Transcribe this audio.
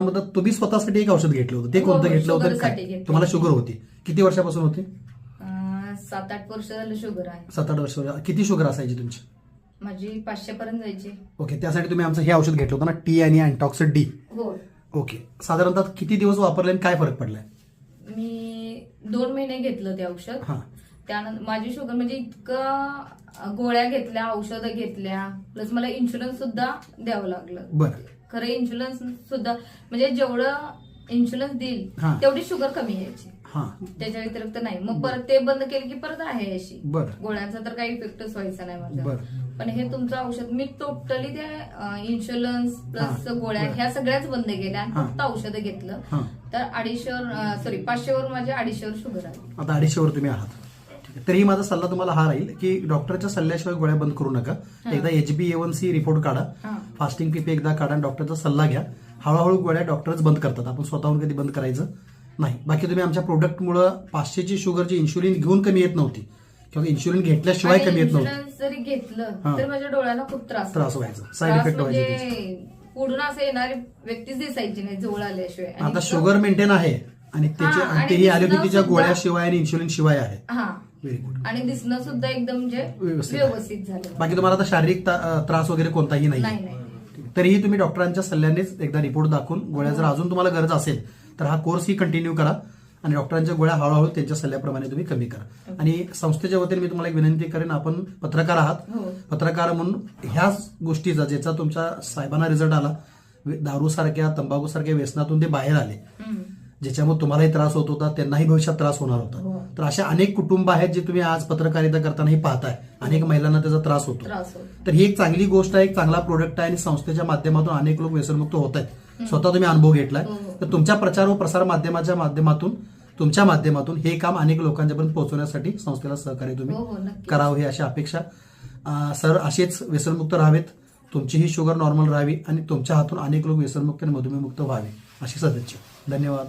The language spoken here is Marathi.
मग तुम्ही स्वतःसाठी एक औषध घेतलं होतं, ते कोणतं घेतलं होतं? शुगरसाठी काय घेतलं. तुम्हाला शुगर होती? किती वर्षापासून होती? 7-8 वर्ष झालं शुगर आहे. 7-8 वर्ष. किती शुगर असायची तुमची? माझी 500 पर्यंत जायची. ओके, त्यासाठी तुम्ही आमचं हे औषध घेतलं होतं ना, टी आणि अँटॉक्सिड डी. हो. ओके, साधारणतः किती दिवस वापरले आणि काय फरक पडलाय? मी 2 महिने घेतलं ते औषध. हा. त्यानंतर माझी शुगर म्हणजे इतकं गोळ्या घेतल्या, औषधं घेतल्या, प्लस मला इन्शुरन्स सुद्धा द्यावं लागलं. बरं. खरं इन्शुरन्स सुद्धा म्हणजे जेवढं इन्शुरन्स देईल हा. तेवढी शुगर कमी यायची. हा. त्याच्या व्यतिरिक्त नाही. मग परत ते बंद केले की परत आहे अशी. बरं. गोळ्यांचा तर काही इफेक्टच व्हायचा नाही माझा. बरं. पण हे तुमचं औषध मी टोटली त्या इन्शुरन्स प्लस हा. गोळ्या बरं. ह्या सगळ्याच बंद केल्या आणि हा. फक्त औषधं घेतलं. हा. तर 500 वर माझ्या 250 वर शुगर आहे. आता 250 वर तुम्ही आहात. ठीक आहे. तरीही माझा सल्ला तुम्हाला हा राहील की डॉक्टरच्या सल्ल्याशिवाय गोळ्या बंद करू नका. एकदा HbA1c रिपोर्ट काढा, हा. फास्टिंग पीपी एकदा काढा, डॉक्टरचा सल्ला घ्या. हळूहळू गोळ्या डॉक्टरच बंद करतात, आपण स्वतःहून कधी बंद करायचं नाही. बाकी तुम्ही आमच्या प्रोडक्टमुळे 500ची शुगरची इन्शुलिन घेऊन कमी येत नव्हती किंवा इन्शुलिन घेतल्याशिवाय कमी येत नव्हती. इन्शुरन्स जरी घेतलं हा. तर माझ्या डोळ्याला खूप त्रास व्हायचा, साईड इफेक्ट व्हायचे त्याचे. म्हणजे पुढून असं येणारी व्यक्तीच दिसायची नाही जवळ आल्याशिवाय. आणि आता इतकं- शुगर मेंटेन आहे आणि त्याची हा, आणि तेही दिसणं ॲलोपॅथीच्या सुद्धा- गोळ्याशिवाय आणि इन्शुलिन शिवाय आहे. हा. Very good. आणि दिसणं सुद्धा एकदम म्हणजे व्यवस्थित आहे. व्यवस्थित झालं. बाकी तुम्हाला आता शारीरिक त्रास वगैरे कोणताही नाही. नाही नाही. तरीही तुम्ही डॉक्टरांच्या सल्ल्यानेच एकदा रिपोर्ट दाखवून गोळ्या जर अजून तुम्हाला गरज असेल तर हा कोर्स ही कंटिन्यू करा आणि डॉक्टरांच्या गोळ्या हळूहळू त्यांच्या सल्ल्याप्रमाणे तुम्ही कमी करा. आणि संस्थेच्या वतीने मी तुम्हाला एक विनंती करेन, आपण पत्रकार आहात, हो. पत्रकार म्हणून ह्याच गोष्टीचा ज्याचा तुमच्या साहेबांना रिझल्ट आला, दारू सारख्या तंबाखू सारख्या व्यसनातून ते बाहेर आले, हम्म. ज्याच्यामुळे तुम्हालाही त्रास होत होता, त्यांनाही भविष्यात त्रास होणार होता. हो. तर अशा अनेक कुटुंब आहेत जे तुम्ही आज पत्रकारिता करतानाही पाहताय, अनेक महिलांना त्याचा त्रास होतो. त्रास होतो. तर ही एक चांगली गोष्ट आहे, एक चांगला प्रोडक्ट आहे आणि संस्थेच्या माध्यमातून अनेक लोक व्यसनमुक्त होत आहेत. स्वतः तुम्ही अनुभव घेतलाय. हो. तर तुमच्या प्रचार व प्रसार माध्यमाच्या माध्यमातून, तुमच्या माध्यमातून हे काम अनेक लोकांच्यापर्यंत पोहोचवण्यासाठी संस्थेला सहकार्य तुम्ही हो, नक्की. करावं ही अशी अपेक्षा. सर असेच व्यसनमुक्त राहावेत, तुमचीही शुगर नॉर्मल राहावी आणि तुमच्या हातून अनेक लोक व्यसनमुक्त आणि मधुमेहमुक्त व्हावे अशी सदिच्छा. धन्यवाद.